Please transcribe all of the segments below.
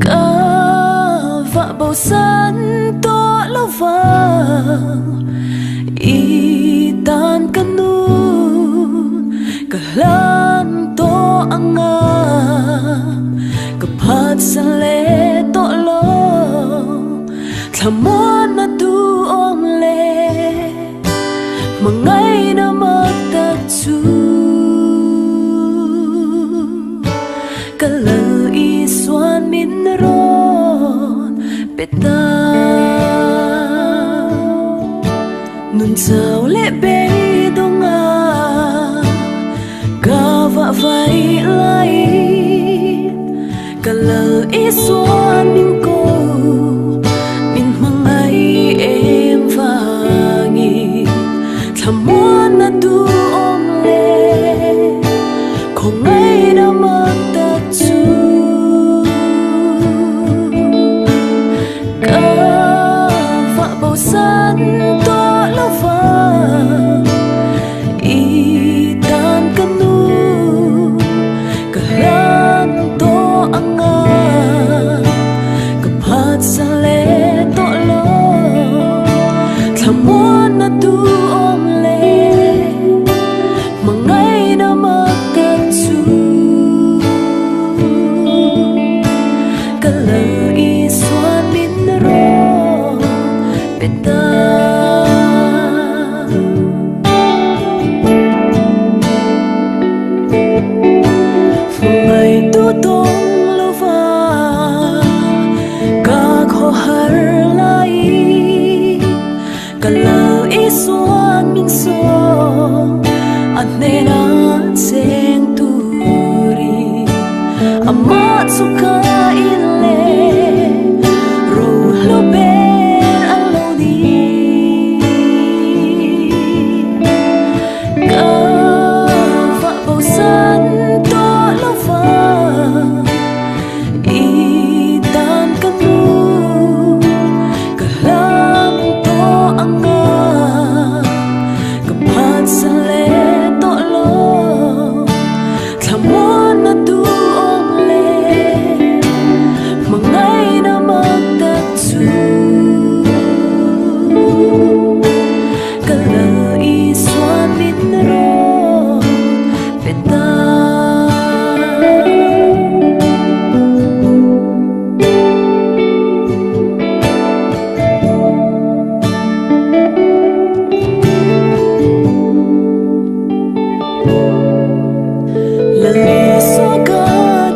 cả vợ bầu sắn to lâu vàng y tan canu cả lan to anga cả pat san le to lo thamon na tu om le mangai na magta chu kalau isuan minron peta nun sao le be donga gava vai lai kalau isuan min ko min mangai em vangi thamon na tu om le không ai đâu mang ta chu cả vợ bầu sắn to lâu vàng y tan canu cả lan to anga cả pat sa le to lo thamon na tu om le mangai na magta chu kalau isuan minro peta mai tu tong lova ka kho har lai kalau isuan min so anena seng turi amat suka ile ro lo ber aloni ka va bầu sắn to lo va y tan canu ka lam to anga ka pat sa le to lo thamon na tu om le mangai na magta chu kalau isuan minro peta lali so ka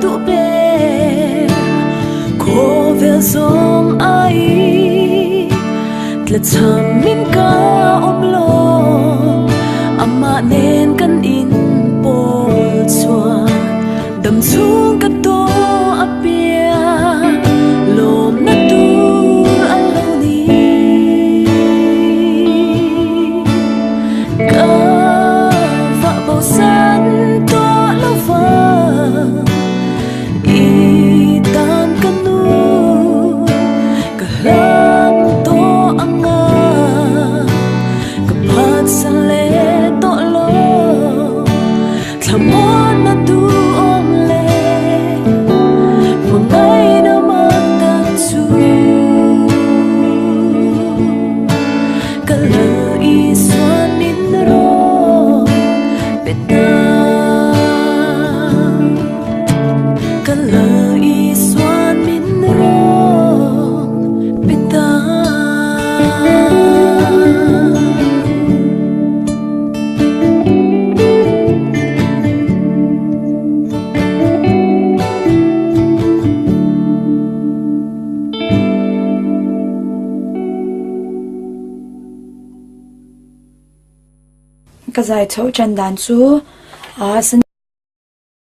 du be ko vel song ai tla cham min ka om lo ama nen kan in pol chuan dam chung ka to apia lom na tu aloni ka va bầu sắn to lâu vàng y tan canu cả lan to anga cả pat sa le to lo thamon na tu om le mangai na magta chu kalau isuan minro peta kalau isuan minro peta ka zai chho chan dan chu